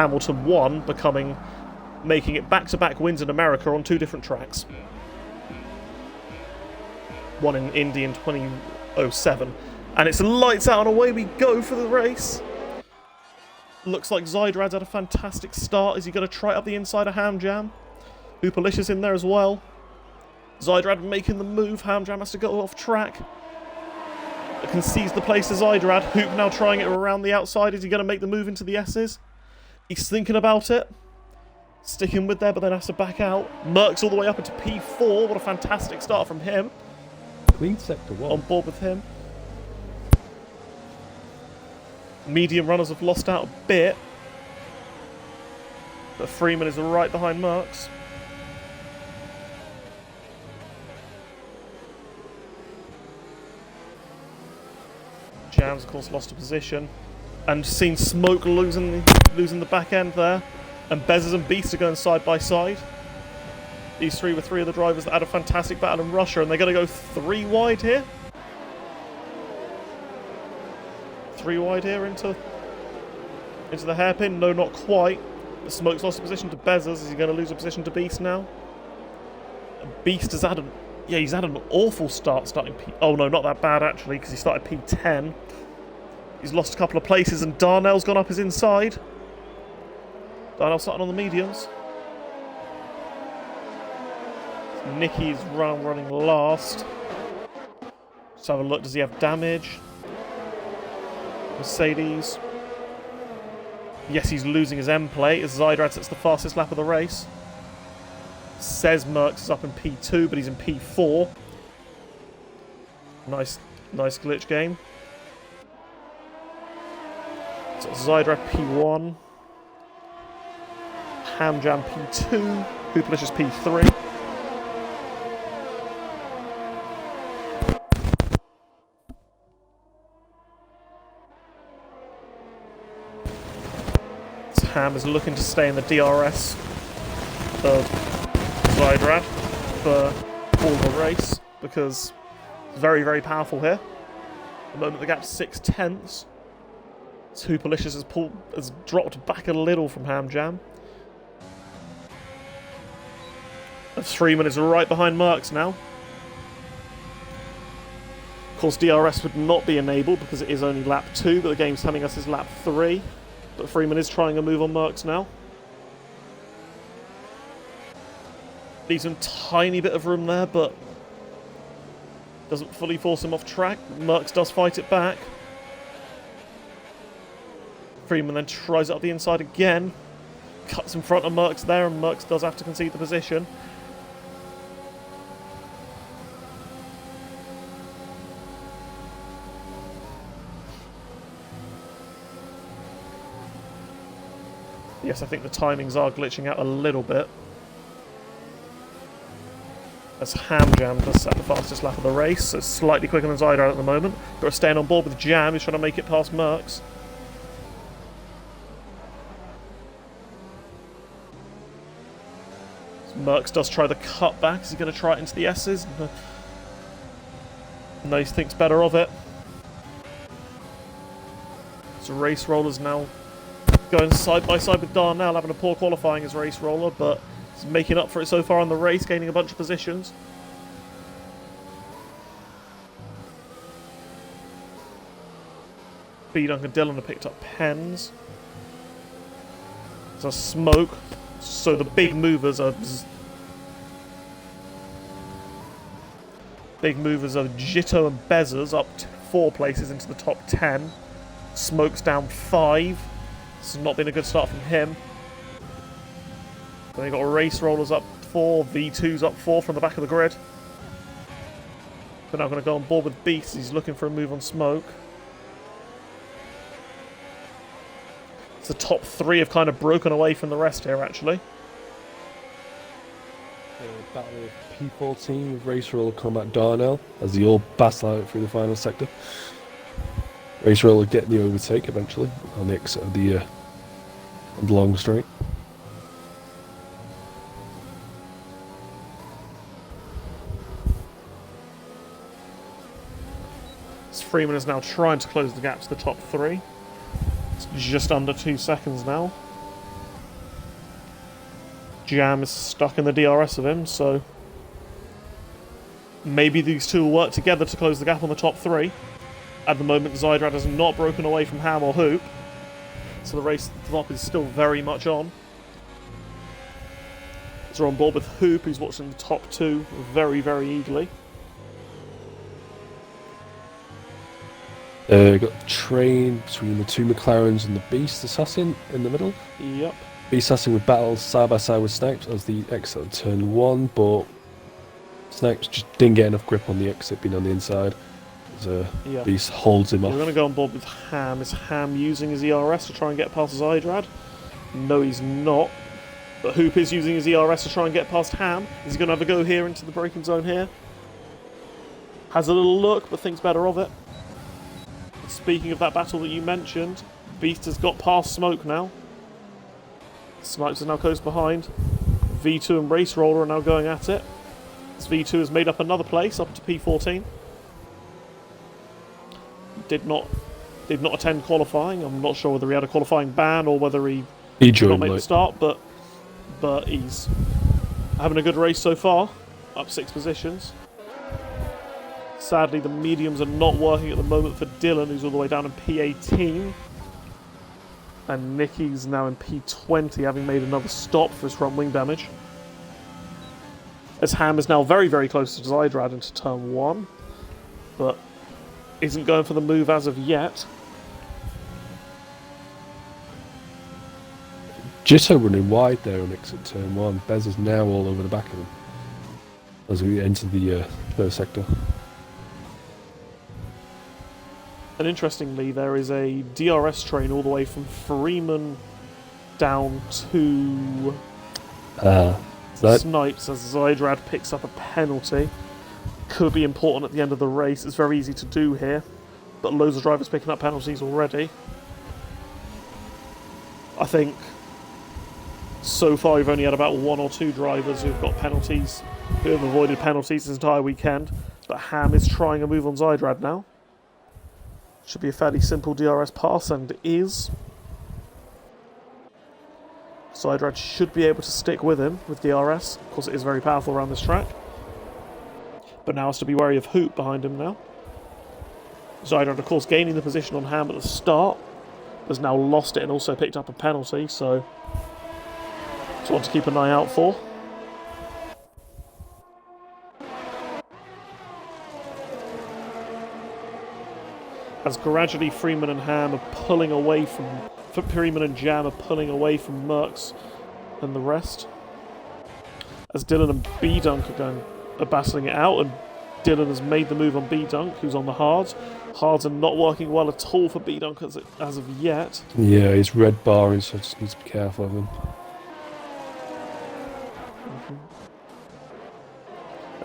Hamilton won, making it back-to-back wins in America on 2 different tracks. One in Indy in 2007. And it's lights out and away we go for the race. Looks like Zydrad had a fantastic start. Is he going to try up the inside of Hamjam? Hoopalicious in there as well. Zydrad making the move. Hamjam has to go off track. Concedes the place to Zydrad. Hoop now trying it around the outside. Is he going to make the move into the S's? He's thinking about it. Sticking with there, but then has to back out. Merck's all the way up into P4. What a fantastic start from him. Clean sector 1. On board with him. Medium runners have lost out a bit. But Freeman is right behind Merckx. Jam's, of course, lost a position. And seen Smoke losing the back end there. And Bezzers and Beast are going side by side. These 3 were 3 of the drivers that had a fantastic battle in Russia, and they're going to go 3 wide here. 3 wide here into the hairpin. No, not quite. The Smoke's lost a position to Bezzers. Is he going to lose a position to Beast now? Beast has had he's had an awful start starting P... Oh no, not that bad actually, because he started P10. He's lost a couple of places, and Darnell's gone up his inside. Darnell starting on the mediums. Nicky's running last. Let's have a look. Does he have damage? Mercedes. Yes, he's losing his M plate as Zydrad sets the fastest lap of the race. Says Merckx is up in P2, but he's in P4. Nice glitch game. So Zydrad P1. Hamjam P2. Hoopalicious P3. Ham is looking to stay in the DRS of Zydrad for all the race because it's very, very powerful here. At the moment the gap's 6/10. Hoopalicious has dropped back a little from Hamjam. And Freeman is right behind Merckx now. Of course DRS would not be enabled because it is only lap 2, but the game's telling us it's lap 3. But Freeman is trying a move on Merckx now. Leaves him a tiny bit of room there, but doesn't fully force him off track. Merckx does fight it back. Freeman then tries it up the inside again. Cuts in front of Merckx there, and Merckx does have to concede the position. Yes, I think the timings are glitching out a little bit. As Hamjam does set the fastest lap of the race, so slightly quicker than Zydrad at the moment. But staying on board with Jam, who's trying to make it past Merckx. Merckx does try the cutback. Is he going to try it into the S's? No, he thinks better of it. So Race Roller's now going side by side with Darnell, having a poor qualifying as Race Roller, but he's making up for it so far on the race, gaining a bunch of positions. B. Duncan Dillon have picked up pens. There's a Smoke. So the big movers are Jitto and Bezzers up 4 places into the top 10. Smoke's down 5. This has not been a good start from him. Then you've got Race Rollers up 4, V2's up 4 from the back of the grid. We're now going to go on board with Beast. He's looking for a move on Smoke. The top 3 have kind of broken away from the rest here, actually. Battle of P14 with Race Roller combat Darnell as they all battle out through the final sector. Race Roller getting the overtake eventually on the exit of the long straight. Freeman is now trying to close the gap to the top 3. It's just under 2 seconds now. Jam is stuck in the DRS of him, so maybe these two will work together to close the gap on the top three. At the moment, Zydrad has not broken away from Ham or Hoop, so the race at the top is still very much on. So we're on board with Hoop, who's watching the top two very, very eagerly. Got the train between the two McLarens and the Beast Assassin in the middle. Yep. Beast Assassin would battle side by side with Snipes as the exit of turn 1, but Snipes just didn't get enough grip on the exit being on the inside. As Beast holds him off. We're going to go on board with Ham. Is Ham using his ERS to try and get past Zydrad? No, he's not. But Hoop is using his ERS to try and get past Ham. Is he going to have a go here into the braking zone here? Has a little look, but thinks better of it. Speaking of that battle that you mentioned, Beast has got past Smoke now. Snipes is now close behind. V2 and Race Roller are now going at it. This V2 has made up another place, up to P14. Did not attend qualifying. I'm not sure whether he had a qualifying ban or whether he did not make the start, but he's having a good race so far, up 6 positions. Sadly, the mediums are not working at the moment for Dylan, who's all the way down in P18. And Nicky's now in P20, having made another stop for his front wing damage. As Ham is now very, very close to Zydrad into turn 1, but isn't going for the move as of yet. Jitto running wide there on exit turn 1. Bez is now all over the back of him as we enter the third sector. And interestingly, there is a DRS train all the way from Freeman down to Snipes as Zydrad picks up a penalty. Could be important at the end of the race. It's very easy to do here, but loads of drivers picking up penalties already. I think so far we've only had about 1 or 2 drivers who've got penalties, who have avoided penalties this entire weekend. But Ham is trying a move on Zydrad now. Should be a fairly simple DRS pass, and is. Zydrad should be able to stick with him with DRS. Of course, it is very powerful around this track. But now has to be wary of Hoop behind him now. Zydrad, of course, gaining the position on Ham at the start, has now lost it and also picked up a penalty, so it's one to keep an eye out for. As gradually Freeman and Ham are pulling away from... Freeman and Jam are pulling away from Mercs and the rest. As Dylan and B-Dunk are battling it out, and Dylan has made the move on B-Dunk, who's on the hards. Hards are not working well at all for B-Dunk as of yet. Yeah, he's red barring, so I just need to be careful of him.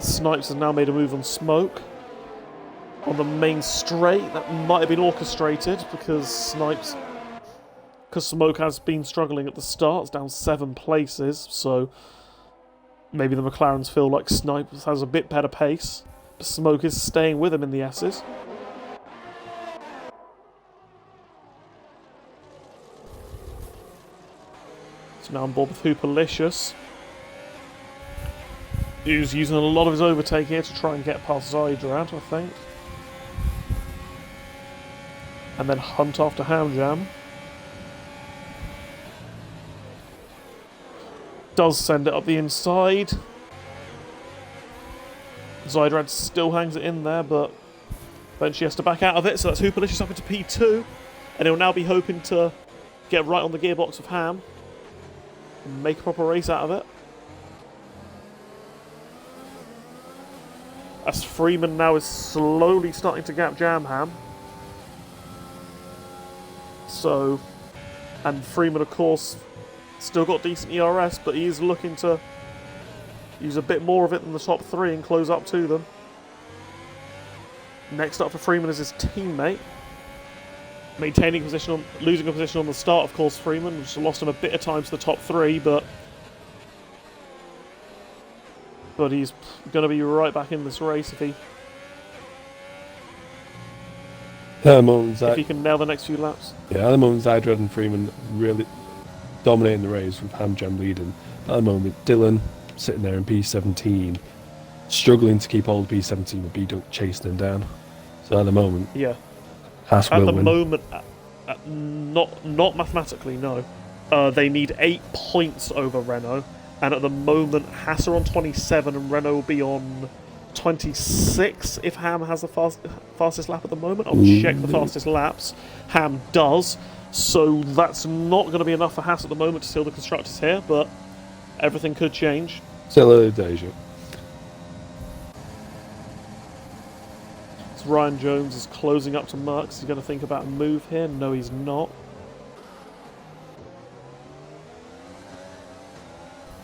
Snipes has now made a move on Smoke. On the main straight, that might have been orchestrated because Smoke has been struggling at the start. It's down 7 places, so maybe the McLarens feel like Snipes has a bit better pace. But Smoke is staying with him in the S's. So now on board with Hoopalicious, who's using a lot of his overtake here to try and get past Zydrad, I think. And then hunt after Ham Jam. Does send it up the inside. Zydrad still hangs it in there, but eventually has to back out of it, so that's Hoopalicious up into P2. And he'll now be hoping to get right on the gearbox of Ham and make a proper race out of it. As Freeman now is slowly starting to gap Jam Ham. So, and Freeman, of course, still got decent ERS, but he is looking to use a bit more of it than the top 3 and close up to them. Next up for Freeman is his teammate. Maintaining position losing a position on the start, of course, Freeman, which lost him a bit of time to the top 3, but he's going to be right back in this race if he If he can nail the next few laps. Yeah, at the moment, Zydrad and Freeman really dominating the race with Ham Jam leading. At the moment, Dylan sitting there in P17, struggling to keep hold of P17 with B-Dunk chasing him down. So at the moment, Yeah. Haas At will the win. moment, not mathematically, no. They need 8 points over Renault, and at the moment, Haas are on 27 and Renault will be on 26 if Ham has the fastest lap at the moment. I'll check the fastest laps. Ham does, so that's not going to be enough for Haas at the moment to seal the constructors here, but everything could change. Still early days, yeah. So Ryan Jones is closing up to Merckx. He's going to think about a move here. No, he's not.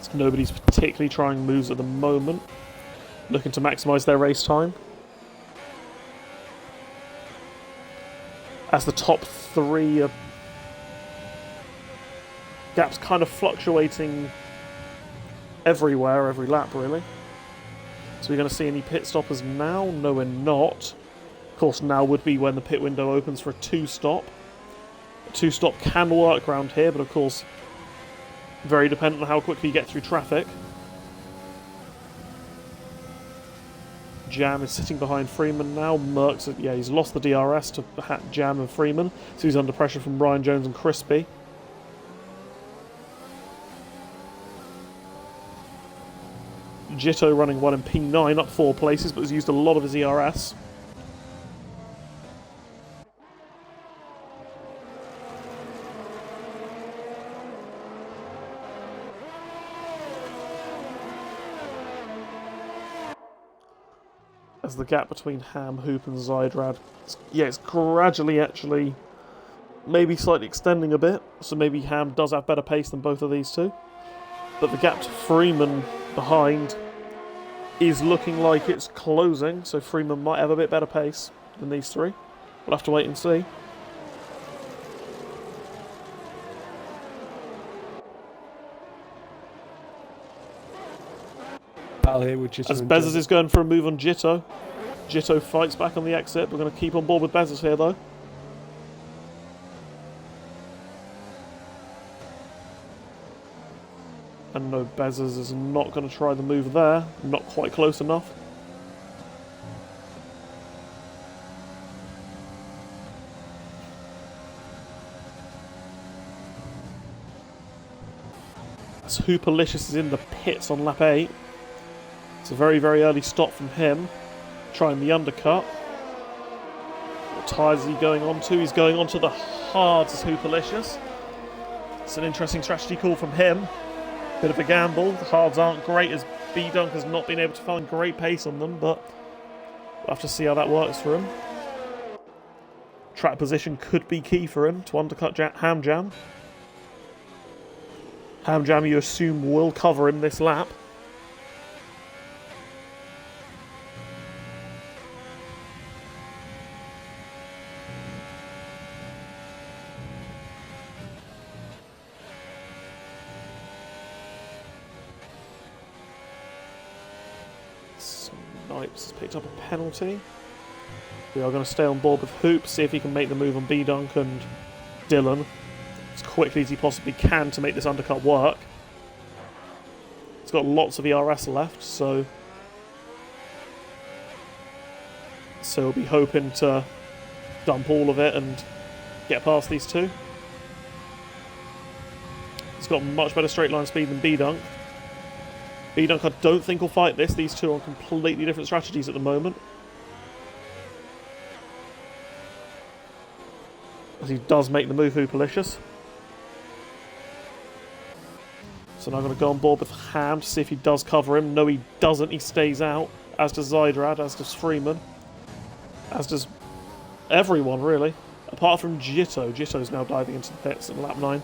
So nobody's particularly trying moves at the moment. Looking to maximise their race time. As the top 3 are gaps kind of fluctuating everywhere, every lap really. So we're going to see any pit stoppers now? No, we're not. Of course, now would be when the pit window opens for a 2-stop. A 2-stop can work around here, but of course, very dependent on how quickly you get through traffic. Jam is sitting behind Freeman now. Merckx, yeah, he's lost the DRS to Jam and Freeman, so he's under pressure from Ryan Jones and Crispy. Jitto running one in P9, up 4 places, but has used a lot of his ERS. As the gap between Ham, Hoop and Zydrad, it's gradually actually maybe slightly extending a bit, so maybe Ham does have better pace than both of these two. But the gap to Freeman behind is looking like it's closing, so Freeman might have a bit better pace than these three. We'll have to wait and see. Battle here with Jitto As and Bezos Jam. is going for a move on Jitto. Jitto fights back on the exit. We're going to keep on board with Bezos here though. And no, Bezos is not going to try the move there. Not quite close enough. So Hooperlicious is in the pits on lap 8. It's a very, very early stop from him. Trying the undercut. What tyres is he going on to? He's going on to the hards as Hooperlicious. It's an interesting strategy call from him. Bit of a gamble. The hards aren't great as B-Dunk has not been able to find great pace on them, but we'll have to see how that works for him. Track position could be key for him to undercut Ham Jam. Ham Jam, you assume, will cover him this lap. Snipes has picked up a penalty. We are going to stay on board with Hoop, see if he can make the move on B-Dunk and Dylan as quickly as he possibly can to make this undercut work. He's got lots of ERS left, so we'll be hoping to dump all of it and get past these two. He's got much better straight line speed than B-Dunk. B-Dunk I don't think will fight this. These two are on completely different strategies at the moment. As he does make the move, Hooperlicious. So now I'm going to go on board with Ham to see if he does cover him. No, he doesn't. He stays out. As does Zydrad, as does Freeman. As does everyone, really. Apart from Jitto. Jitto's now diving into the pits at lap 9.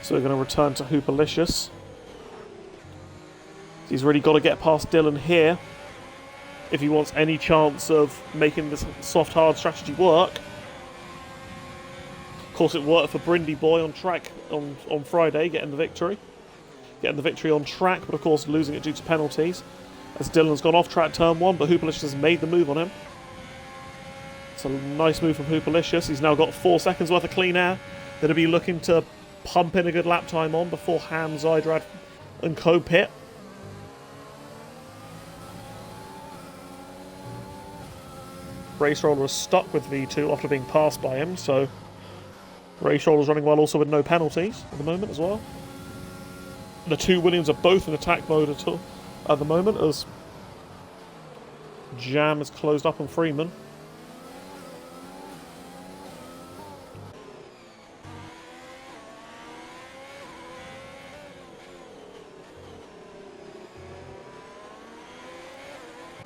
So we're going to return to Hooperlicious. He's really got to get past Dylan here if he wants any chance of making this soft-hard strategy work. Of course, it worked for Brindy Boy on track on Friday, getting the victory. Getting the victory on track, but of course losing it due to penalties. As Dylan's gone off track turn 1, but Hooperlicious has made the move on him. It's a nice move from Hoopalicious. He's now got 4 seconds worth of clean air that he'll be looking to pump in a good lap time on before Ham, Zydrad and co pit. Race Roller is stuck with V2 after being passed by him, so Race Roller's running well also with no penalties at the moment as well. The two Williams are both in attack mode at the moment as Jam is closed up on Freeman.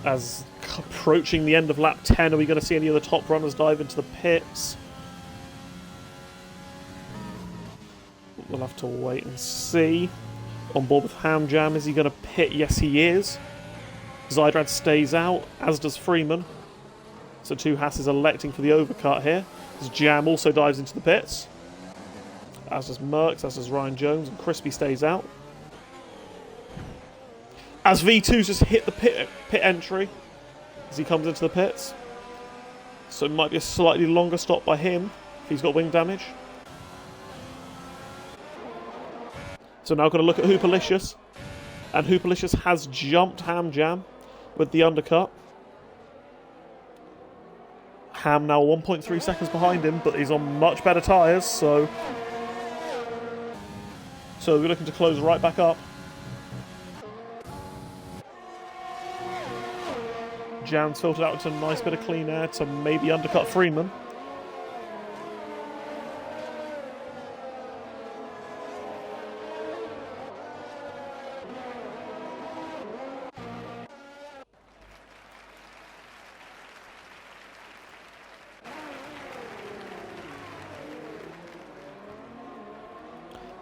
As approaching the end of lap 10, are we going to see any of the top runners dive into the pits? We'll have to wait and see. On board with Ham Jam, is he going to pit? Yes, he is. Zydrad stays out, as does Freeman. So two Hasses electing for the overcut here. As Jam also dives into the pits. As does Merckx, as does Ryan Jones, and Crispy stays out. As V2's just hit the pit entry as he comes into the pits. So it might be a slightly longer stop by him if he's got wing damage. So now going to look at Hoopalicious. And Hoopalicious has jumped Ham Jam with the undercut. Ham now 1.3 seconds behind him, but he's on much better tyres, so we're looking to close right back up. Jam's filtered out into a nice bit of clean air to maybe undercut Freeman.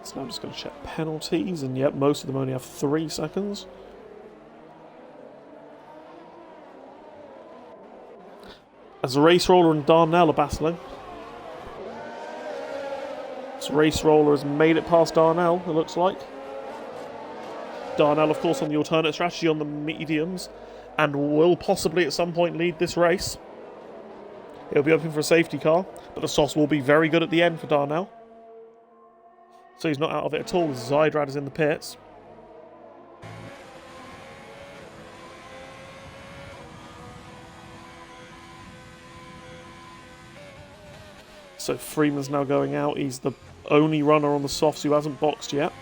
So now I'm just going to check penalties, and yep, most of them only have 3 seconds. As Race Roller and Darnell are battling. So Race Roller has made it past Darnell, it looks like. Darnell, of course, on the alternate strategy on the mediums, and will possibly at some point lead this race. He'll be hoping for a safety car, but the sauce will be very good at the end for Darnell. So he's not out of it at all as Zydrad is in the pits. So Freeman's now going out. He's the only runner on the softs who hasn't boxed yet.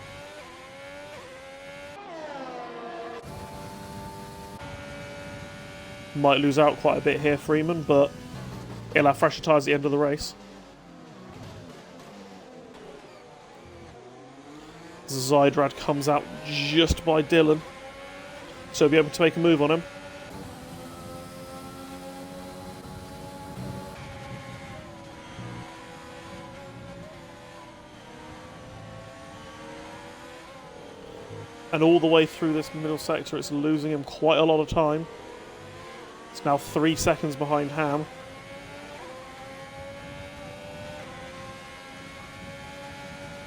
Might lose out quite a bit here, Freeman, but he'll have fresher tyres at the end of the race. Zydrad comes out just by Dylan, so he'll be able to make a move on him. And all the way through this middle sector, it's losing him quite a lot of time. It's now 3 seconds behind Ham.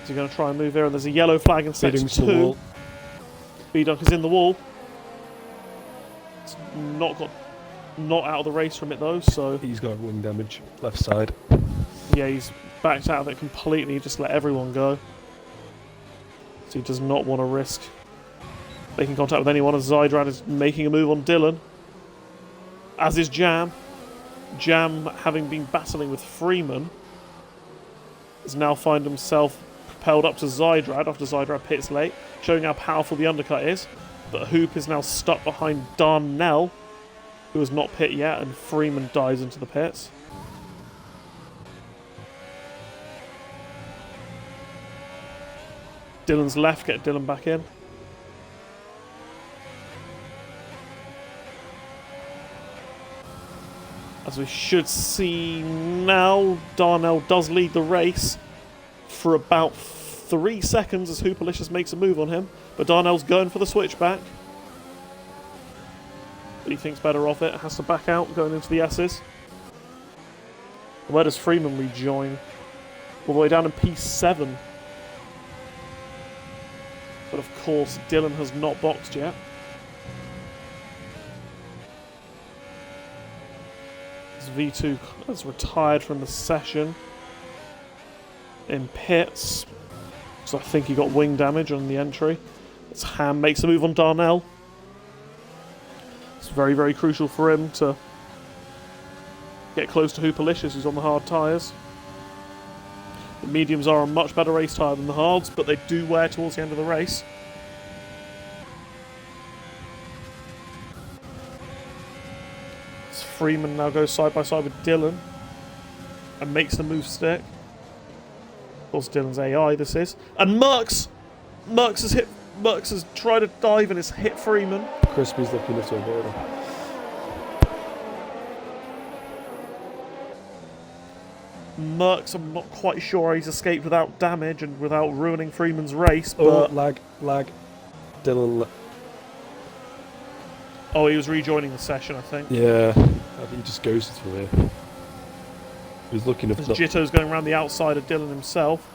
Is he going to try and move here? And there's a yellow flag in sector 2. B-Dunk is in the wall. It's not out of the race from it though, so... He's got wing damage, left side. Yeah, he's backed out of it completely, just let everyone go. So he does not want to risk making contact with anyone as Zydrad is making a move on Dylan. As is Jam. Jam, having been battling with Freeman, has now found himself propelled up to Zydrad after Zydrad pits late, showing how powerful the undercut is. But Hoop is now stuck behind Darnell, who has not pit yet, and Freeman dives into the pits. Dylan's left, get Dylan back in. As we should see now, Darnell does lead the race for about 3 seconds as Hoopalicious makes a move on him. But Darnell's going for the switchback. But he thinks better of it, has to back out going into the S's. And where does Freeman rejoin? All the way down in P7. But of course, Dylan has not boxed yet. V2 has retired from the session in pits. So I think he got wing damage on the entry. As Ham makes a move on Darnell. It's very, very crucial for him to get close to Hoopalicious, who's on the hard tyres. The mediums are a much better race tyre than the hards, but they do wear towards the end of the race. As Freeman now goes side by side with Dylan and makes the move stick. Of course, Dylan's AI, this is. And Merckx has tried to dive and has hit Freeman. Crispy's looking to avoid him. Merckx, I'm not quite sure he's escaped without damage and without ruining Freeman's race, Oh, but... lag. Dylan... Oh, he was rejoining the session, I think. Yeah, I think he just ghosted through here. He was looking As Jitto's going around the outside of Dylan himself.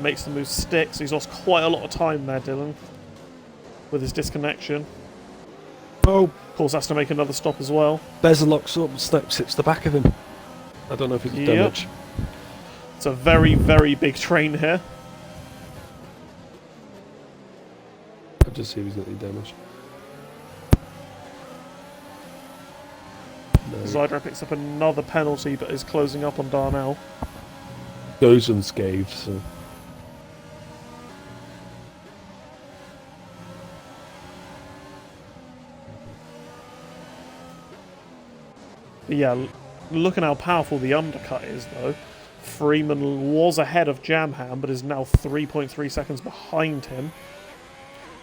Makes the move stick, so he's lost quite a lot of time there, Dylan, with his disconnection. Oh! Of course, has to make another stop as well. Bezer locks up and Snipes hits the back of him. I don't know if he did damage. It's a very, very big train here. I'll just see if he's got any damage. No. Zydra picks up another penalty, but is closing up on Darnell. Goes unscathed, so... Yeah, looking how powerful the undercut is, though. Freeman was ahead of Jamham, but is now 3.3 seconds behind him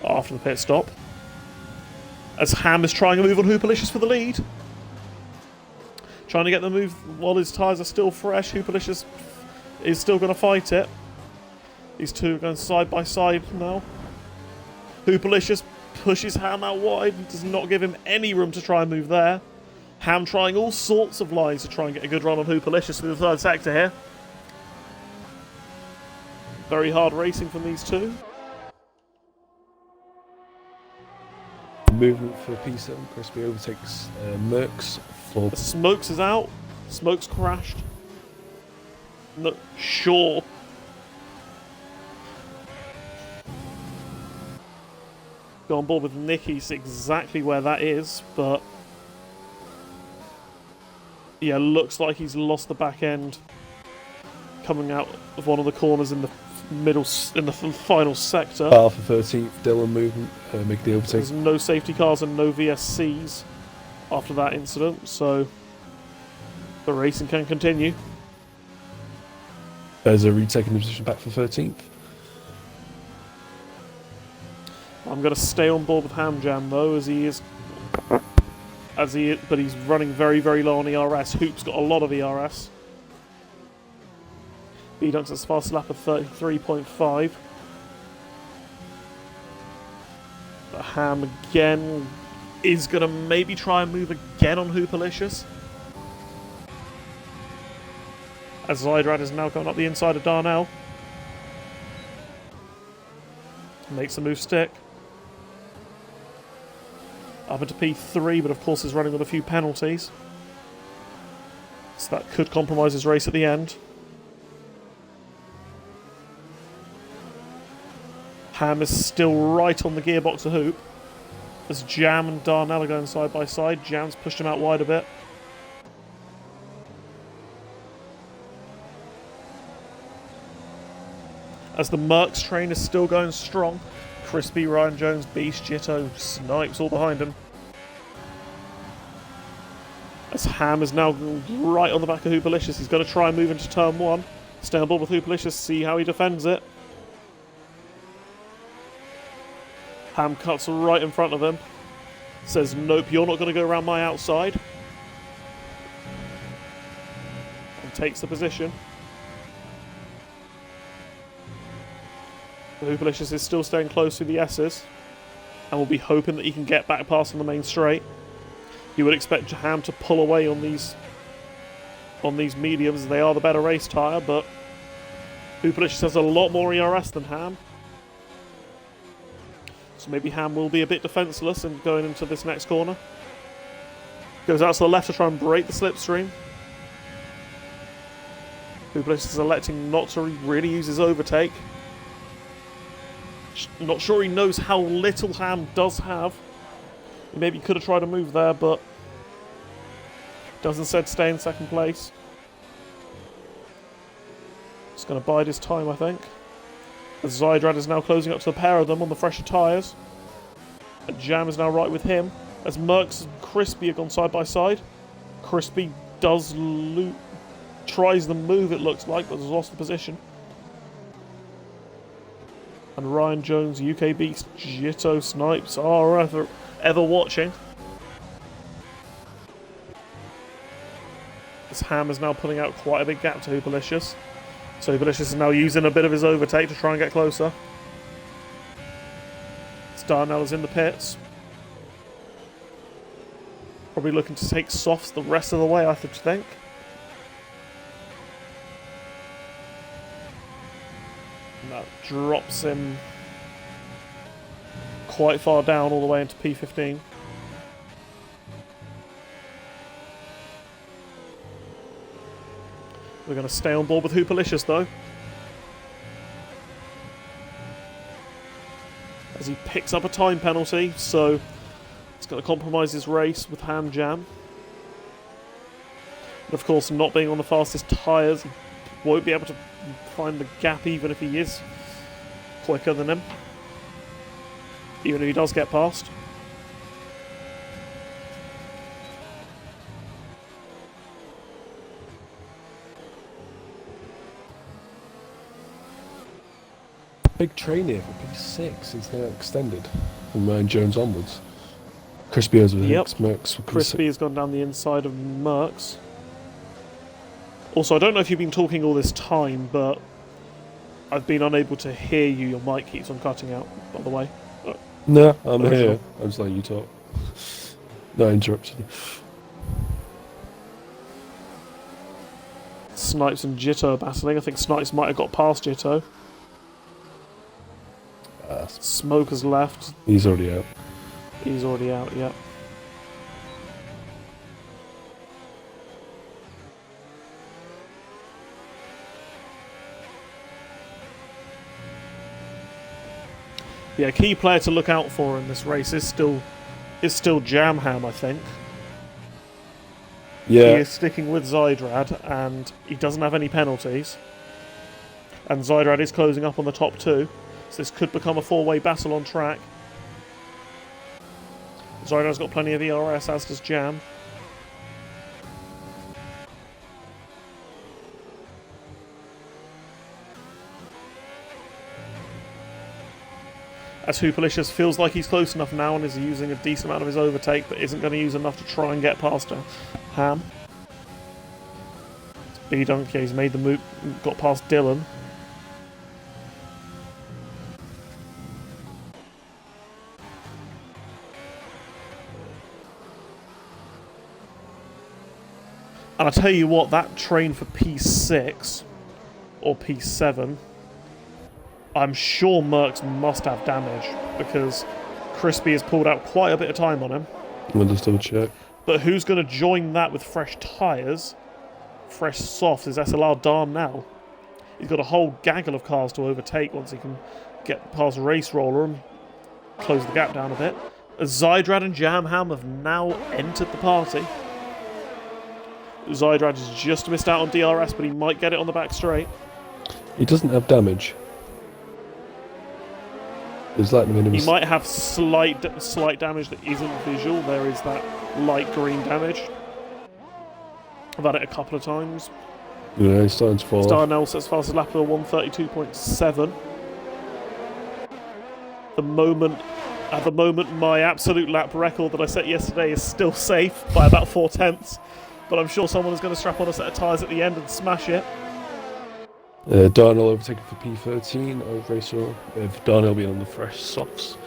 after the pit stop. As Ham is trying a move on Hoopalicious for the lead. Trying to get the move while his tyres are still fresh. Hoopalicious is still going to fight it. These two are going side by side now. Hoopalicious pushes Ham out wide and does not give him any room to try and move there. Ham trying all sorts of lines to try and get a good run on Hoopalicious through the third sector here. Very hard racing from these two. Movement for P7. Crispy overtakes Merckx. Smokes is out. Smokes crashed. No, sure. Go on board with Nicky's exactly where that is, but... Yeah, looks like he's lost the back end coming out of one of the corners in the final sector. Alpha 13th, Dylan movement, make the overtake. There's no safety cars and no VSCs after that incident, so the racing can continue. There's a retaking the position back for 13th. I'm going to stay on board with Hamjam though, but he's running very, very low on ERS. Hoop's got a lot of ERS. B-Dunks has a fast lap of 33.5. But Ham again is going to maybe try and move again on Hoopalicious. As Zydrad is now going up the inside of Darnell. Makes the move stick. Up into P3, but of course is running with a few penalties. So that could compromise his race at the end. Ham is still right on the gearbox of Hoop. As Jam and Darnell are going side by side. Jam's pushed him out wide a bit. As the Merckx train is still going strong. Crispy, Ryan Jones, Beast, Jitto, Snipes all behind him. As Ham is now right on the back of Hoopalicious. He's going to try and move into turn one. Stay on board with Hoopalicious, see how he defends it. Ham cuts right in front of him. Says, nope, you're not going to go around my outside. And takes the position. Hoopalicious is still staying close to the S's and will be hoping that he can get back past on the main straight. You would expect Ham to pull away on these mediums. They are the better race tyre, but Hoopalicious has a lot more ERS than Ham. So maybe Ham will be a bit defenceless and going into this next corner. Goes out to the left to try and break the slipstream. Hublis is electing not to really use his overtake. Not sure he knows how little Ham does have. He maybe could have tried to move there, but does instead stay in second place. Just going to bide his time, I think. As Zydrad is now closing up to the pair of them on the fresher tyres. And Jam is now right with him. As Merckx and Crispy have gone side by side. Crispy does tries the move, it looks like, but has lost the position. And Ryan Jones, UK Beast, Jitto, Snipes are ever watching. This Ham is now pulling out quite a big gap to Hooperlicious. So Hooperlicious is now using a bit of his overtake to try and get closer. Darnell is in the pits. Probably looking to take softs the rest of the way, I think. And that drops him quite far down, all the way into P15. We're going to stay on board with Hooperlicious, though. As he picks up a time penalty, so it's going to compromise his race with Ham Jam. And of course, not being on the fastest tyres, he won't be able to find the gap even if he is quicker than him. Even if he does get past. Big train here for P6 is now extended from Ryan Jones onwards. Crispy has with Merckx for Crispy has gone down the inside of Merckx. Also, I don't know if you've been talking all this time, but I've been unable to hear you. Your mic keeps on cutting out, by the way. No, I'm here. Sure. I'm just letting you talk. No, I interrupted you. Snipes and Jitto are battling. I think Snipes might have got past Jitto. Smoker's left. He's already out. He's already out, yeah. Yeah, key player to look out for in this race is still Jam Ham, I think. Yeah. He is sticking with Zydrad, and he doesn't have any penalties. And Zydrad is closing up on the top two. So this could become a four-way battle on track. Zydrad's got plenty of ERS, as does Jam. As Hooperlicious feels like he's close enough now and is using a decent amount of his overtake, but isn't going to use enough to try and get past Ham. B-Dunk, yeah, he's made the move, got past Dylan. And I tell you what, that train for P6 or P7, I'm sure Merckx must have damage because Crispy has pulled out quite a bit of time on him. I'll just double check. But who's going to join that with fresh tyres, fresh softs, is SLR Darnell. He's got a whole gaggle of cars to overtake once he can get past Race Roller and close the gap down a bit. As Zydrad and Jam Ham have now entered the party. Zydrad has just missed out on DRS, but he might get it on the back straight. He doesn't have damage. There's like minimum. He might have slight damage that isn't visual. There is that light green damage. I've had it a couple of times. Yeah, he's starting to fall. Darnell sets fastest lap of 132.7. At the moment, my absolute lap record that I set yesterday is still safe by about 4/10. But I'm sure someone is going to strap on a set of tyres at the end and smash it. Darnell overtaken for P13 over Racer, with Darnell being on the fresh softs.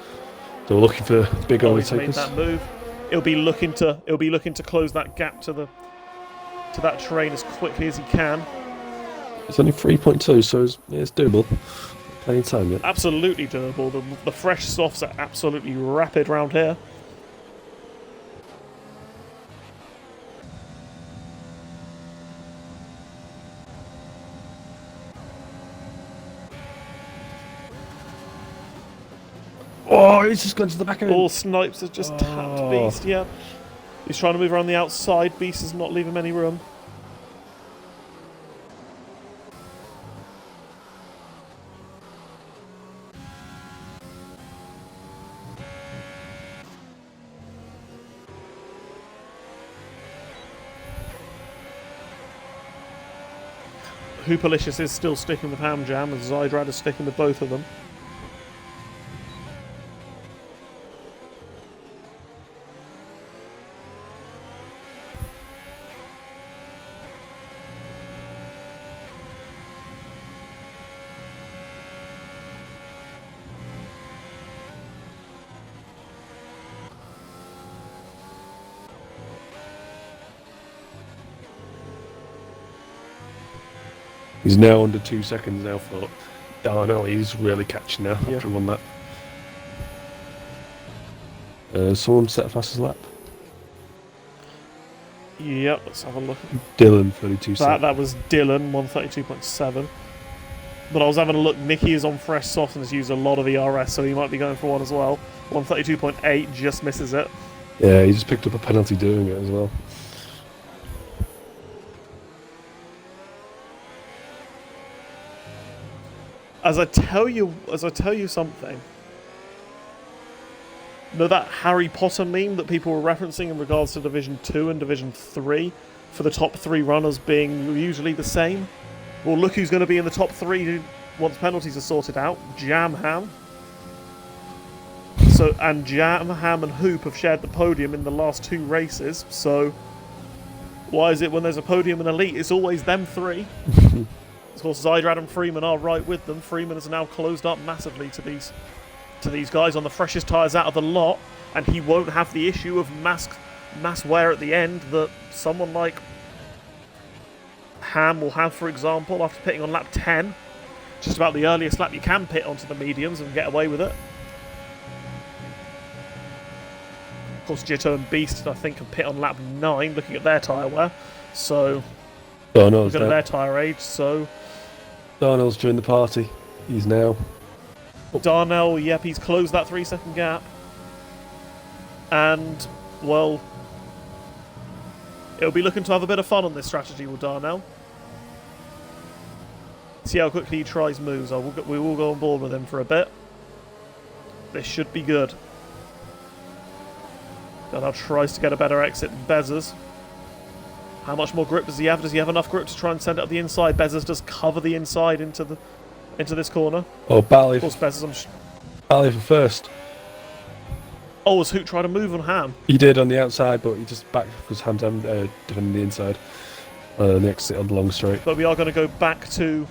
So we're looking for big overtakers. He's made that move. He'll be looking to close that gap to that train as quickly as he can. It's only 3.2, so it's doable. Plenty of time yet. Absolutely doable. The fresh softs are absolutely rapid round here. Oh, he's just gone to the back of him. All Snipes has just tapped Beast, yeah. He's trying to move around the outside. Beast does not leave him any room. Hooperlicious is still sticking with Ham Jam, and Zydrad is sticking with both of them. He's now under 2 seconds now for Darnell. He's really catching now after he won that. Someone set a fastest lap. Yep, let's have a look. Dylan, 32 seconds. That was Dylan, 132.7. But I was having a look. Nicky is on fresh soft and has used a lot of ERS, so he might be going for one as well. 132.8, just misses it. Yeah, he just picked up a penalty doing it as well. As I tell you something. Know that Harry Potter meme that people were referencing in regards to Division 2 and Division 3 for the top 3 runners being usually the same? Well, look who's going to be in the top 3 once penalties are sorted out. Jam Ham. And Jam Ham and Hoop have shared the podium in the last 2 races, so why is it when there's a podium in Elite, it's always them 3? Of course, Zydrad and Freeman are right with them. Freeman has now closed up massively to these guys on the freshest tyres out of the lot, and he won't have the issue of mass wear at the end that someone like Ham will have, for example, after pitting on lap 10. Just about the earliest lap you can pit onto the mediums and get away with it. Of course, Jitto and Beast, I think, can pit on lap 9, looking at their tyre wear. So, Darnell's looking at their tyre age, so... Darnell's joined the party. He's now... Darnell, yep, he's closed that 3-second gap. And, well... It'll be looking to have a bit of fun on this strategy with Darnell. See how quickly he tries moves. We will go on board with him for a bit. This should be good. Darnell tries to get a better exit than Bezzers. How much more grip does he have? Does he have enough grip to try and send it up the inside? Bezzers does cover the inside into this corner. Oh, Bally. Of course, Bezzers... Bally for first. Oh, was Hoot trying to move on Ham? He did on the outside, but he just backed because Ham's defending the inside. The exit on the long straight. But we are going to go back to...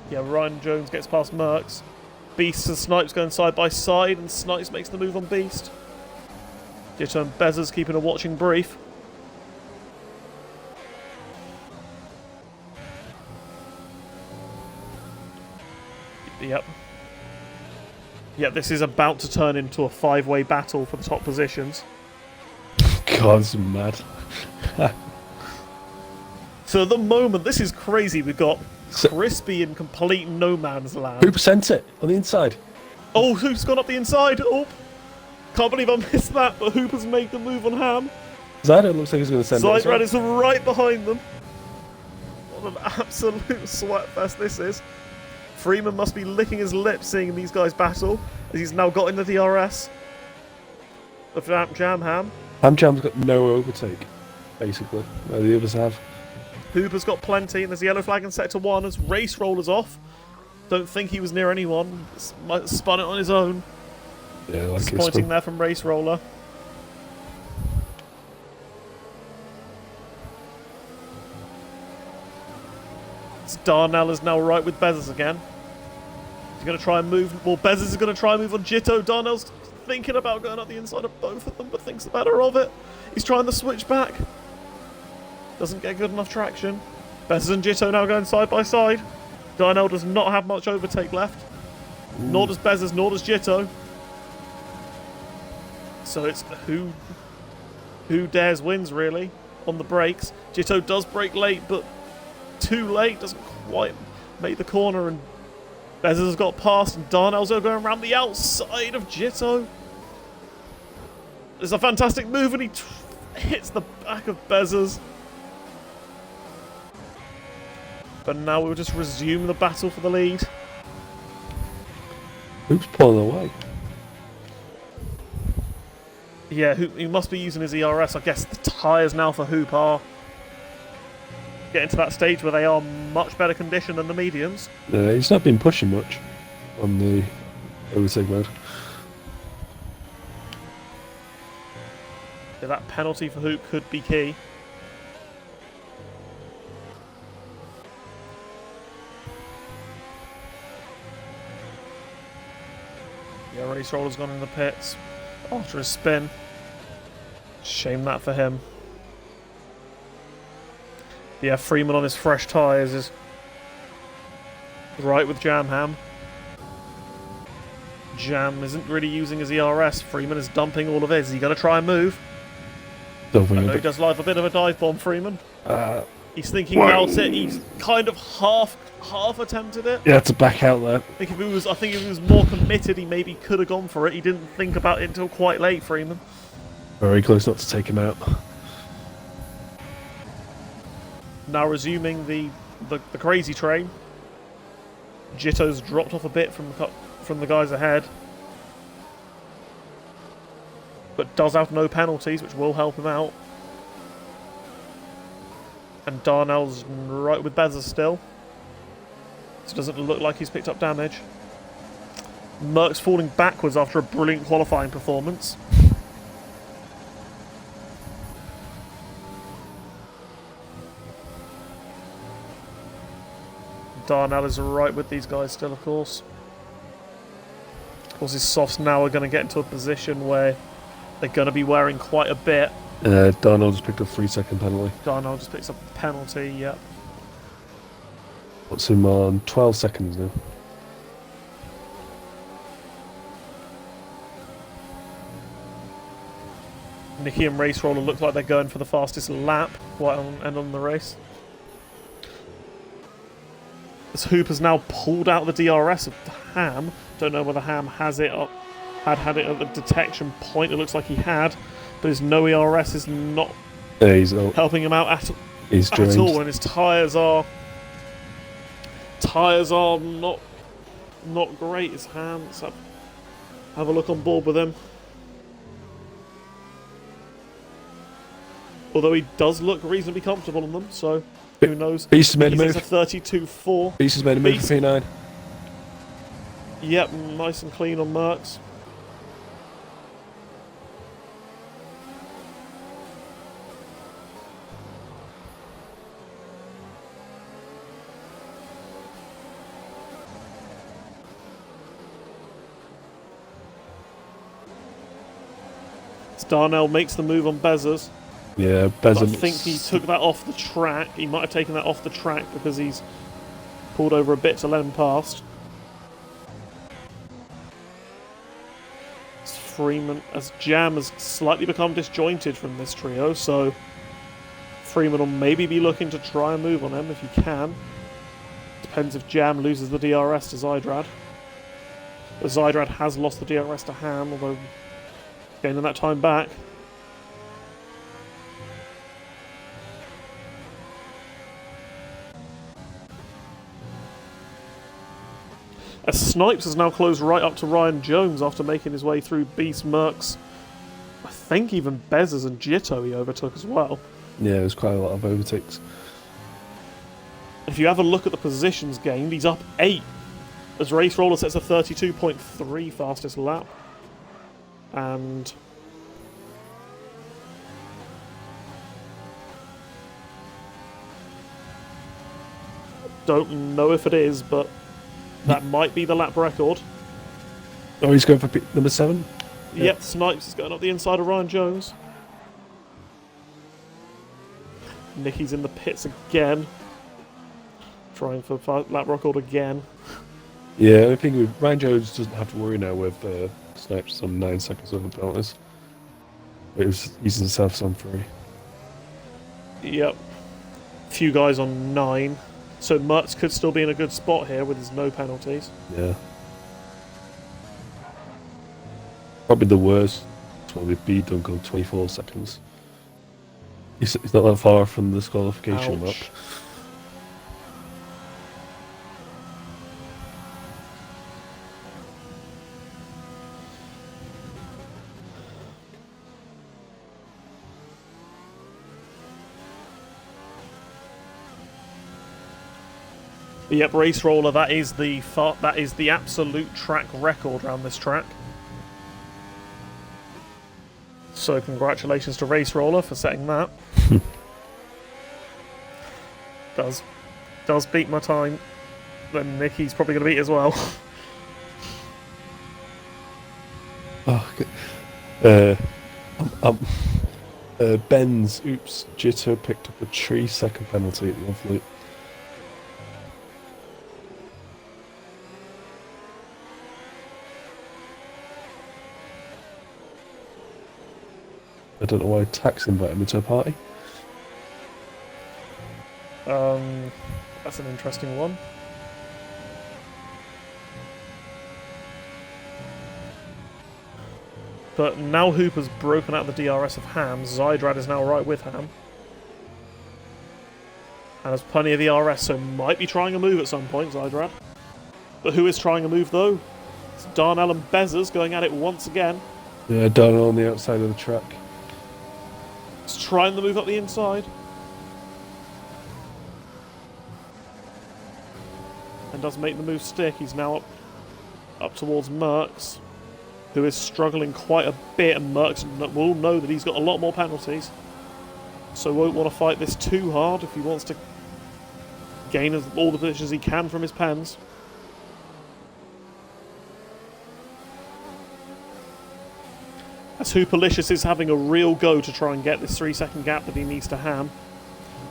Yeah, Ryan Jones gets past Merckx. Beast and Snipes going side by side, and Snipes makes the move on Beast. Jitto and Bezzers keeping a watching brief. Yep, this is about to turn into a 5-way battle for the top positions. God, this is mad. So at the moment, this is crazy. We've got Crispy in complete no man's land. Who sent it on the inside? Oh, Hoop's gone up the inside. Oh, can't believe I missed that, but Hoop has made the move on Ham. Zydrad looks like he's going to send it. Zydrad is right behind them. What an absolute sweat fest this is. Freeman must be licking his lips seeing these guys battle, as he's now got in the DRS of Jam Ham. Ham Jam's got no overtake, basically, where the others have. Hooper's got plenty, and there's a yellow flag in sector 1 as Race Roller's off. Don't think he was near anyone. Spun it on his own. Yeah, like disappointing there from Race Roller. Darnell is now right with Bezzers again. He's going to try and move. Well, Bezzers is going to try and move on Jitto. Darnell's thinking about going up the inside of both of them, but thinks the better of it. He's trying to switch back. Doesn't get good enough traction. Bezzers and Jitto now going side by side. Darnell does not have much overtake left. Ooh. Nor does Bezzers, nor does Jitto. So it's who dares wins, really, on the brakes. Jitto does brake late, but too late. Doesn't quite make the corner, and Bezos has got past, and Darnell's going around the outside of Jitto. It's a fantastic move, and he hits the back of Bezos. But now we'll just resume the battle for the lead. Who's pulling away? Yeah, he must be using his ERS. I guess the tyres now for Hoop are getting to that stage where they are much better condition than the mediums. He's not been pushing much on the overtake mode. Yeah, that penalty for Hoop could be key. Yeah, Race Roller's gone in the pits after a spin. Shame that for him. Yeah, Freeman on his fresh tyres is right with Jamham. Jam isn't really using his ERS. Freeman is dumping all of his. Is he going to try and move? I know he does like a bit of a dive bomb, Freeman. He's thinking about it. He's kind of half attempted it. Yeah, to back out there. I think if he was more committed, he maybe could have gone for it. He didn't think about it until quite late, Freeman. Very close not to take him out. Now resuming the crazy train. Jitto's dropped off a bit from the guys ahead, but does have no penalties, which will help him out. And Darnell's right with Bezos still, so it doesn't look like he's picked up damage. Merck's falling backwards after a brilliant qualifying performance. Darnell is right with these guys still, of course. Of course, his softs now are going to get into a position where they're going to be wearing quite a bit. Darnell just picked up a 3-second penalty. Darnell just picks up a penalty, yep. Puts him on 12 seconds now. Nicky and Race Roller look like they're going for the fastest lap right on end on the race. As Hoop has now pulled out the DRS of the Ham. Don't know whether Ham has it up, had it at the detection point. It looks like he had, but his no ERS is not helping him out at all, and his tyres are not great. His Ham. Let's have a look on board with him. Although he does look reasonably comfortable on them, so who knows? Beast has made a move. It's a 32.4. Beast has made a move for P9. Yep, nice and clean on Merckx. Darnell makes the move on Bezos. Yeah, Bezos. I think he took that off the track. He might have taken that off the track because he's pulled over a bit to let him past. Freeman, as Jam has slightly become disjointed from this trio, so Freeman will maybe be looking to try and move on him if he can. Depends if Jam loses the DRS to Zydrad. But Zydrad has lost the DRS to Ham, although gaining that time back. As Snipes has now closed right up to Ryan Jones after making his way through Beast, Merckx. I think even Bezos and Jitto he overtook as well. Yeah, there's quite a lot of overtakes. If you have a look at the positions gained, he's up 8. As Race Roller sets a 32.3 fastest lap. And don't know if it is, but that might be the lap record. Oh, he's going for number 7? Yep, Snipes is going up the inside of Ryan Jones. Nicky's in the pits again. Trying for lap record again. Yeah, I think Ryan Jones doesn't have to worry now with Snipes on 9 seconds over penalties. It was using himself on 3. Yep. Few guys on 9. So Merckx could still be in a good spot here with his no penalties. Yeah. Probably the worst one would be dunk on 24 seconds. He's not that far from the disqualification mark. Yep, Race Roller, that is the absolute track record around this track. So congratulations to Race Roller for setting that. does beat my time. Then Nicky's probably going to beat as well. Oh, Ben's oops jitter picked up a 3-second penalty at the off-loop. I don't know why Tax invited me to a party. That's an interesting one. But now Hooper's broken out the DRS of Ham, Zydrad is now right with Ham. And has plenty of ERS, so might be trying a move at some point, Zydrad. But who is trying a move though? It's Darnell and Bezzers going at it once again. Yeah, Darnell on the outside of the track. He's trying the move up the inside. And does make the move stick. He's now up towards Merckx, who is struggling quite a bit, and Merckx will know that he's got a lot more penalties. So won't want to fight this too hard if he wants to gain all the positions he can from his pens. As Hooperlicious is having a real go to try and get this 3-second gap that he needs to Ham.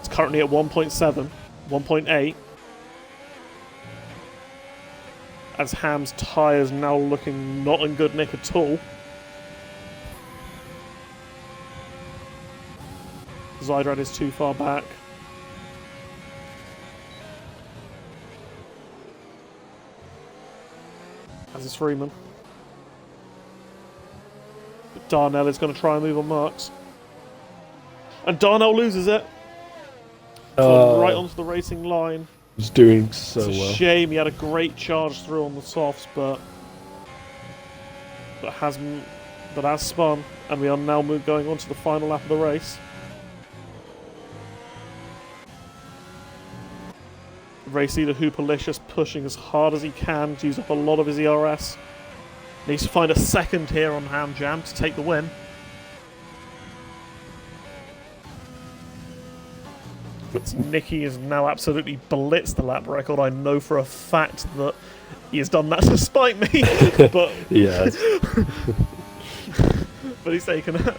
It's currently at 1.7, 1.8. As Ham's tyres now looking not in good nick at all. Zydrad is too far back. As is Freeman. But Darnell is going to try and move on Merckx. And Darnell loses it. So right onto the racing line. He's doing so it's a well. Shame he had a great charge through on the softs, but has spun, and we are now going on to the final lap of the race. Race leader Hooperlicious pushing as hard as he can to use up a lot of his ERS. Needs to find a second here on Ham Jam to take the win. Nicky has now absolutely blitzed the lap record. I know for a fact that he has done that to spite me, but yeah, but he's taken it.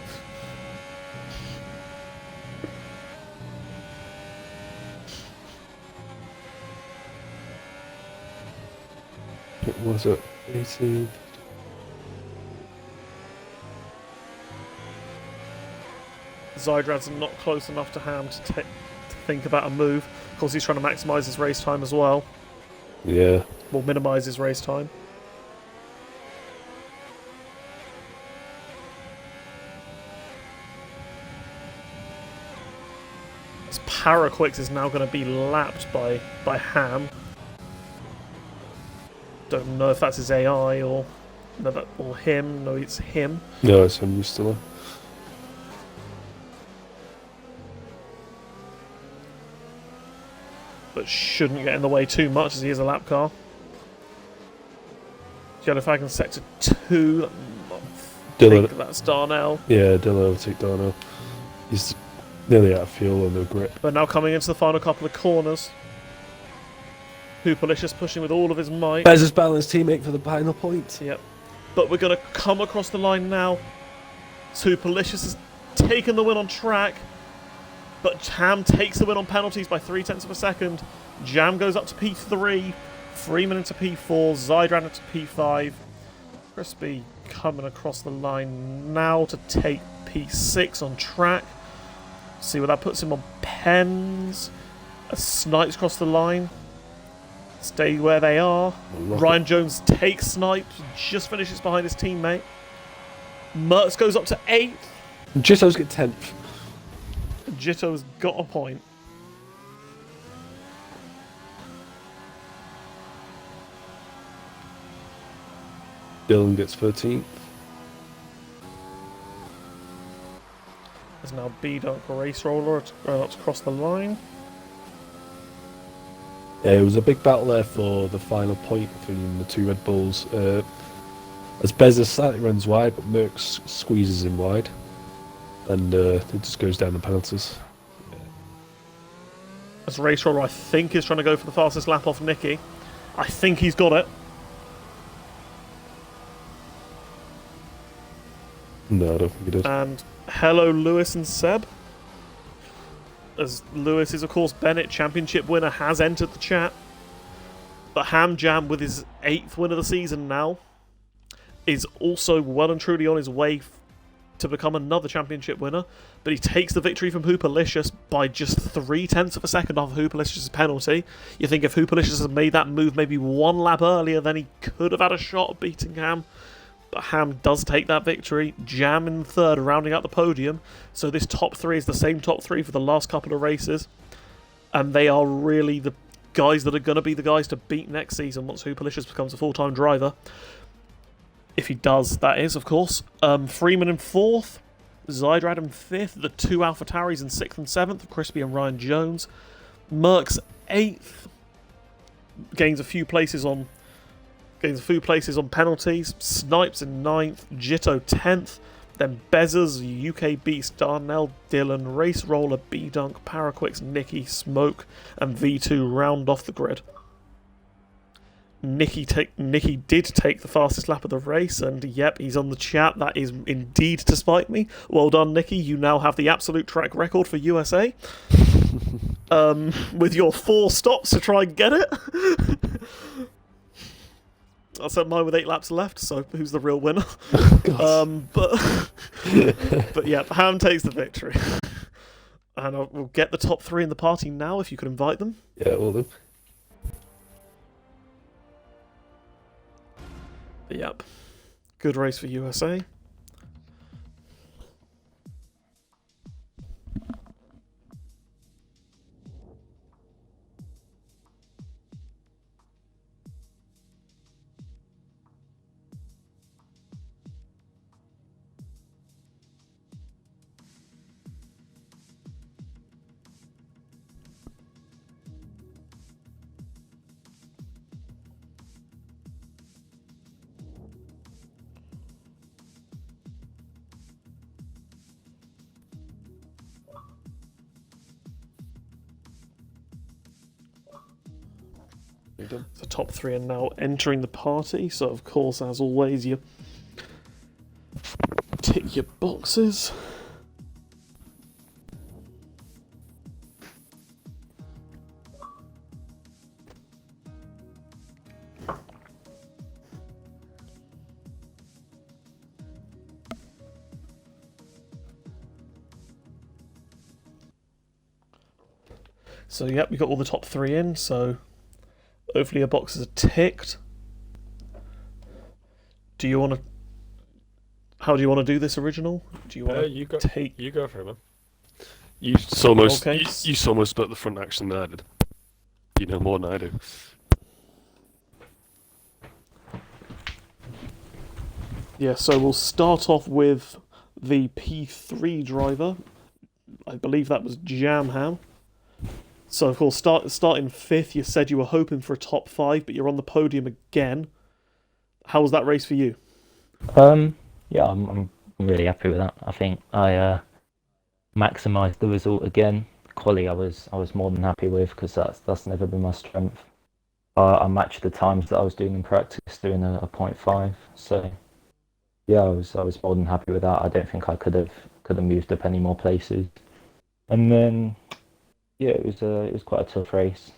What was it? 18. Zydrad's not close enough to Ham to think about a move. Of course, he's trying to maximise his race time as well. Yeah. Will minimise his race time. As Paraquix is now going to be lapped by Ham. Don't know if that's his AI or him. No, it's him. No, it's him. He's still there. But shouldn't get in the way too much as he is a lap car. Yellow flag in sector 2. I think that's Darnell. Yeah, Dillon will take Darnell. He's nearly out of fuel and no grip. But now coming into the final couple of corners. Hooperlicious pushing with all of his might. Bez's balanced teammate for the final point. Yep. But we're going to come across the line now. Hooperlicious has taken the win on track. But Ham takes the win on penalties by 0.3 of a second. Jam goes up to P3. Freeman into P4. Zydrad into P5. Crispy coming across the line now to take P6 on track. See where that puts him on pens. As Snipes across the line. Stay where they are. Ryan Jones takes Snipes, just finishes behind his teammate. Merckx goes up to 8th. Jitto's get 10th. Jitto's got a point. Dylan gets 13th. There's now B-Dunk Race Roller going up to cross the line. Yeah, it was a big battle there for the final point between the two Red Bulls. As Bezos slightly runs wide, but Merckx squeezes him wide. And it just goes down the penalties. As Race Roller, I think, is trying to go for the fastest lap off Nicky. I think he's got it. No, I don't think he did. And hello, Lewis and Seb. As Lewis is, of course, Bennett, championship winner, has entered the chat. But Ham Jam, with his 8th win of the season now, is also well and truly on his way to become another championship winner. But he takes the victory from Hoopalicious by just 0.3 of a second off Hoopalicious' penalty. You think if Hoopalicious had made that move maybe one lap earlier, then he could have had a shot at beating Ham. But Ham does take that victory. Jam in 3rd, rounding out the podium. So this top 3 is the same top 3 for the last couple of races. And they are really the guys that are going to be the guys to beat next season once Hoopalicious becomes a full-time driver. If he does, that is, of course. Freeman in 4th. Zydrad in 5th. The 2 AlphaTauris in 6th and 7th. Crispy and Ryan Jones. Merckx 8th. Gains a few places on penalties. Snipes in 9th, Jitto 10th, then Bezzers, UK Beast, Darnell, Dylan, Race Roller, B-Dunk, Paraquix, Nicky, Smoke, and V2 round off the grid. Nicky did take the fastest lap of the race, and yep, he's on the chat. That is indeed to spite me. Well done, Nicky. You now have the absolute track record for USA. With your 4 stops to try and get it. I said mine with 8 laps left, so who's the real winner? But yeah, Ham takes the victory. And we'll get the top 3 in the party now, if you could invite them. Yeah, all them. But yep, good race for USA. The top 3 are now entering the party, so of course, as always, you tick your boxes. So yep, we got all the top 3 in, so hopefully your boxes are ticked. Do you want to? How do you want to do this, Original? Do you want to take? You go for it, man. You saw most. Okay. You saw most about the front action than I did. You know more than I do. Yeah. So we'll start off with the P3 driver. I believe that was Jamham. So, of course, starting 5th, you said you were hoping for a top 5, but you're on the podium again. How was that race for you? Yeah, I'm really happy with that. I think I maximised the result again. Quali, I was more than happy with because that's never been my strength. I matched the times that I was doing in practice, doing a 0.5. So, yeah, I was more than happy with that. I don't think I could have moved up any more places. And then, yeah, it was quite a tough race.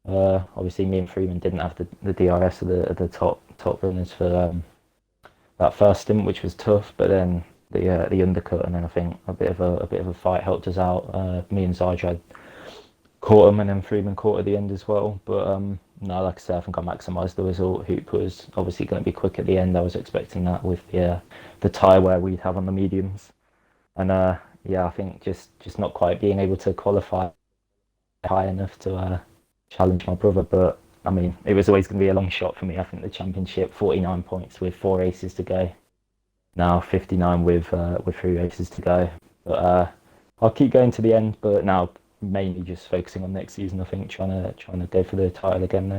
Obviously, me and Freeman didn't have the DRS of the top runners for that first stint, which was tough. But then the undercut, and then I think a bit of a fight helped us out. Me and Zaj had caught him and then Freeman caught at the end as well. But no, like I said, I think I maximised the result. Hoop was obviously going to be quick at the end. I was expecting that with the tyre wear we'd have on the mediums, and yeah, I think just not quite being able to qualify high enough to challenge my brother. But I mean, it was always going to be a long shot for me. I think the championship, 49 points with 4 races to go. Now 59 with 3 races to go. But I'll keep going to the end. But now mainly just focusing on next season. I think trying to go for the title again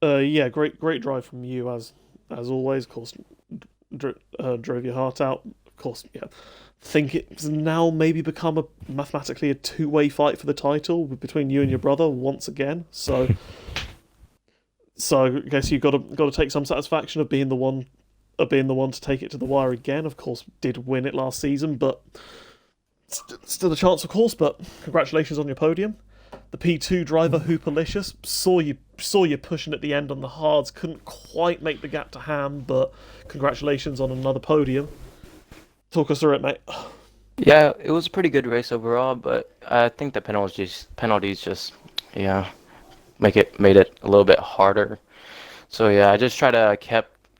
then. Yeah, great drive from you as always. Of course, drove your heart out. Of course, yeah. Think it's now maybe become mathematically a two-way fight for the title between you and your brother once again. So I guess you got to take some satisfaction of being the one to take it to the wire again. Of course, did win it last season, but still a chance, of course. But congratulations on your podium. The P2 driver, Hooperlicious, saw you pushing at the end on the hards. Couldn't quite make the gap to Ham, but congratulations on another podium. Talk us through it, mate. Yeah, it was a pretty good race overall, but I think the penalties just yeah made it a little bit harder. So yeah, I just try to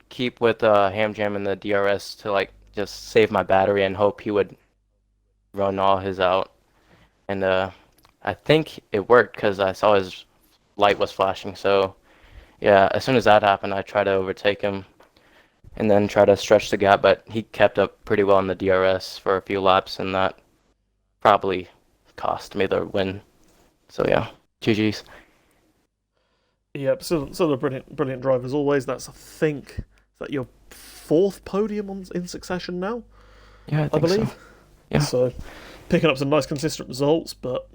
keep with Ham Jam and the DRS to like just save my battery and hope he would run all his out. And I think it worked because I saw his light was flashing. So yeah, as soon as that happened, I tried to overtake him and then try to stretch the gap, but he kept up pretty well in the DRS for a few laps, and that probably cost me the win. So yeah, GG's. Yeah, still a brilliant drive as always. That's, I think, is that your 4th podium in succession now? Yeah, I believe. So. Yeah. So picking up some nice consistent results, but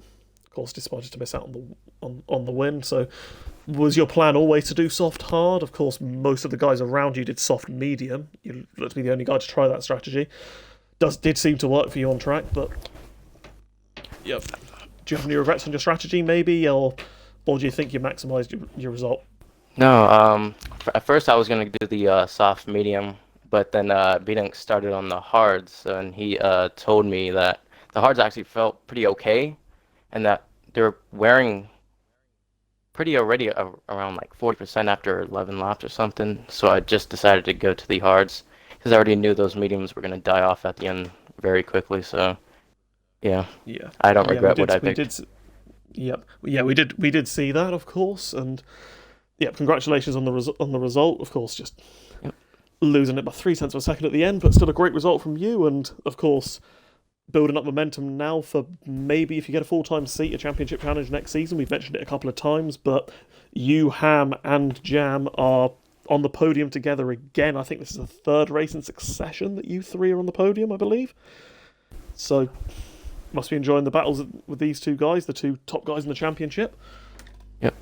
of course disappointed to miss out on the win. So was your plan always to do soft hard? Of course, most of the guys around you did soft medium. You looked to be the only guy to try that strategy. Did seem to work for you on track, but yep. Do you have any regrets on your strategy, maybe, or do you think you maximised your result? No. At first I was gonna do the soft medium, but then Beating started on the hards, and he told me that the hards actually felt pretty okay, and that they were wearing pretty already around like 40% after 11 laps or something. So I just decided to go to the hards because I already knew those mediums were going to die off at the end very quickly. So yeah, I don't regret what I picked. We did see that, of course, and yeah, congratulations on the result. Of course, just losing it by 0.3 of a second at the end, but still a great result from you, and of course building up momentum now for maybe if you get a full-time seat, a championship challenge next season. We've mentioned it a couple of times, but you, Ham, and Jam are on the podium together again. I think this is the 3rd race in succession that you 3 are on the podium, I believe. So, must be enjoying the battles with these 2 guys, the 2 top guys in the championship. Yep.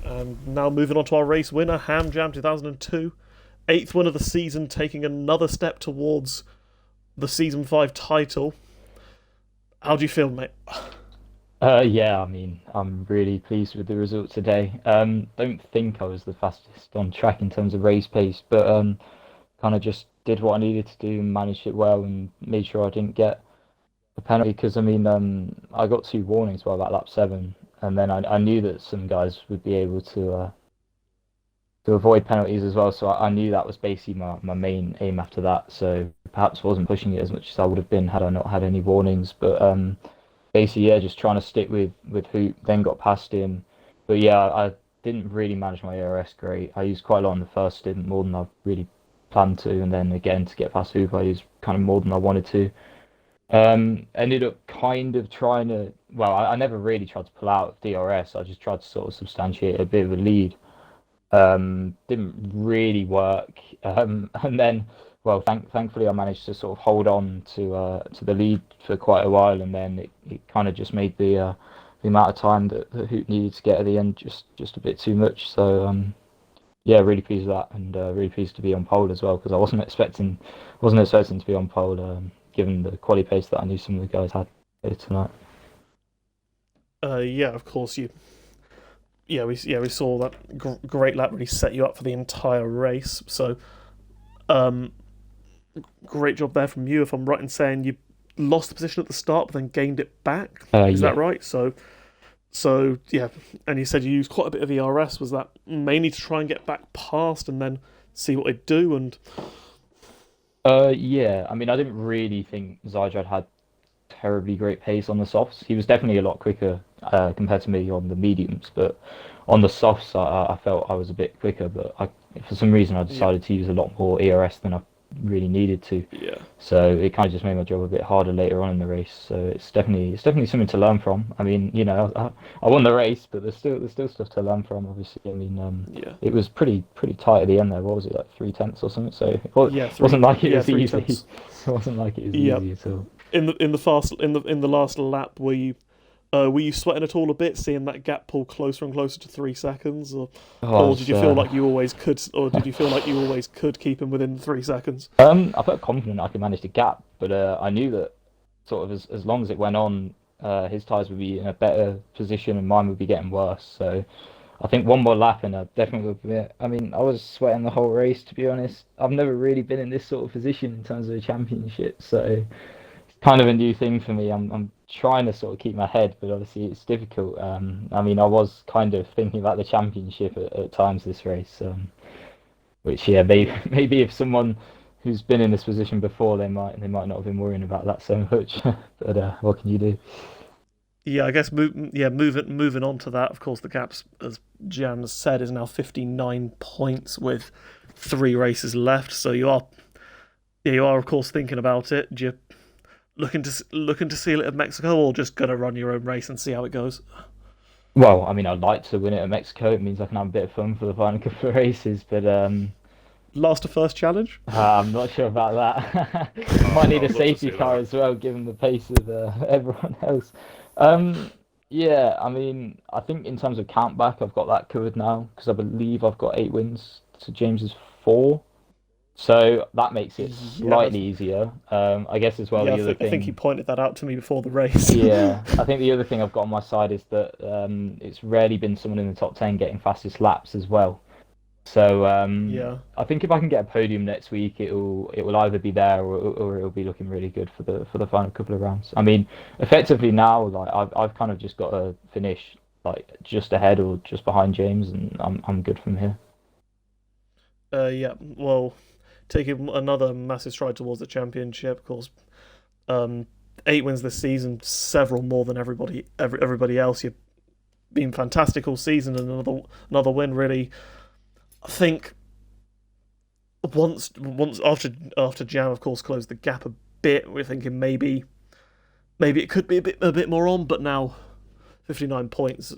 And now moving on to our race winner, Ham Jam 2002. 8th win of the season, taking another step towards the Season 5 title. How do you feel, mate? Yeah, I mean, I'm really pleased with the result today. Don't think I was the fastest on track in terms of race pace, but kind of just did what I needed to do and managed it well and made sure I didn't get a penalty because, I mean, I got 2 warnings by about lap 7, and then I knew that some guys would be able to avoid penalties as well, so I knew that was basically my main aim after that, so perhaps wasn't pushing it as much as I would have been had I not had any warnings, but basically, yeah, just trying to stick with Hoop, then got past him, but yeah, I didn't really manage my ARS great. I used quite a lot in the first stint, more than I really planned to, and then again, to get past Hoop, I used kind of more than I wanted to. Ended up kind of trying to, well, I never really tried to pull out of DRS, I just tried to sort of substantiate a bit of a lead. Didn't really work, and then, well, thankfully I managed to sort of hold on to the lead for quite a while, and then it kind of just made the amount of time that Hoop needed to get at the end just a bit too much. So yeah, really pleased with that, and really pleased to be on pole as well because I wasn't expecting to be on pole given the quality pace that I knew some of the guys had tonight. Yeah, of course we saw that great lap really set you up for the entire race. So, great job there from you. If I'm right in saying you lost the position at the start, but then gained it back. Is Yeah. that right? So yeah, and you said you used quite a bit of ERS. Was that mainly to try and get back past and then see what they do? And Yeah. I mean, I didn't really think Zydrad had terribly great pace on the softs. He was definitely a lot quicker compared to me on the mediums, but on the softs, I felt I was a bit quicker. But for some reason, I decided to use a lot more ERS than I really needed to. yeah, So it kind of just made my job a bit harder later on in the race. So it's definitely something to learn from. I mean, I won the race, but there's still stuff to learn from. Obviously, I mean, yeah, it was pretty tight at the end there. What was it, like 3/10 or something? So yeah. it wasn't like it was three easy. tenths. It wasn't like it was Yeah. easy at all. In the last lap, were you sweating at all a bit, seeing that gap pull closer and closer to 3 seconds, or did you feel like you always could, keep him within 3 seconds? I felt confident I could manage the gap, but I knew that sort of as long as it went on, his tyres would be in a better position and mine would be getting worse. So I think one more lap and I definitely would be. I mean, I was sweating the whole race, to be honest. I've never really been in this sort of position in terms of a championship, so it's kind of a new thing for me. I'm trying to sort of keep my head, but obviously it's difficult. I mean, I was kind of thinking about the championship at times this race, which yeah, maybe if someone who's been in this position before, they might not have been worrying about that so much. But what can you do? Yeah, I guess moving on to that. Of course, the gap, as Jan has said, is now 59 points with 3 races left. So you are of course thinking about it. Do you looking to seal it at Mexico, or just gonna run your own race and see how it goes? Well, I mean, I'd like to win it at Mexico. It means I can have a bit of fun for the final couple of races, but Last to first challenge? I'm not sure about that. Might need I'd a love to safety see car that. as well, given the pace of everyone else. Yeah, I mean, I think in terms of countback, I've got that covered now because I believe I've got 8 wins to James's 4. So that makes it Yeah, slightly easier. I guess as well, yeah. the other I think he thing. pointed that out to me before the race. Yeah, I think the other thing I've got on my side is that it's rarely been someone in the top 10 getting fastest laps as well. So Yeah. I think if I can get a podium next week, it will either be there or it'll be looking really good for the final couple of rounds. I mean, effectively now, like I've kind of just got to finish like just ahead or just behind James, and I'm good from here. Yeah. Well, taking another massive stride towards the championship. Of course, 8 wins this season, several more than everybody else. You've been fantastic all season, and another win really. I think once after Jam, of course, closed the gap a bit, we're thinking maybe it could be a bit more on, but now 59 points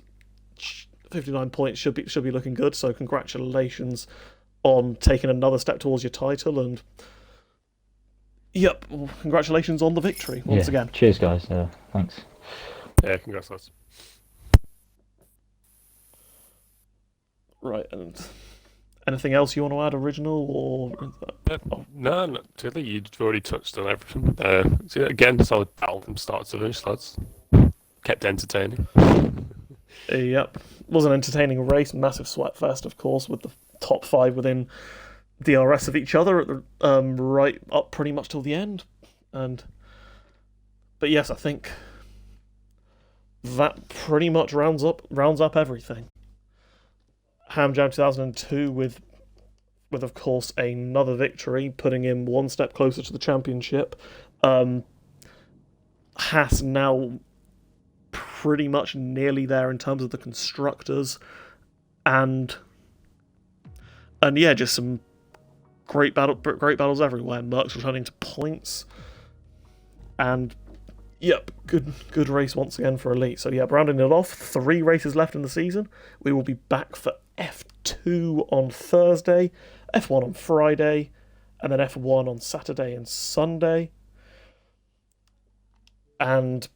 59 points should be looking good. So congratulations on taking another step towards your title, and yep, congratulations on the victory once again. Cheers, guys. Thanks. Yeah, congrats, lads. Right, and anything else you want to add, original or? No, not really. You've already touched on everything. So again, solid battle from start to finish, lads. Kept entertaining. Yep, was an entertaining race, massive sweat fest, of course, with the top 5 within DRS of each other at the right up pretty much till the end, but yes, I think that pretty much rounds up everything. Ham Jam 2002 with of course another victory, putting him one step closer to the championship. Haas now pretty much nearly there in terms of the constructors, and yeah, just some great battles everywhere. Merckx returning to points, and yep, good race once again for Elite. So yeah, rounding it off, 3 races left in the season. We will be back for F2 on Thursday, F1 on Friday, and then F1 on Saturday and Sunday. And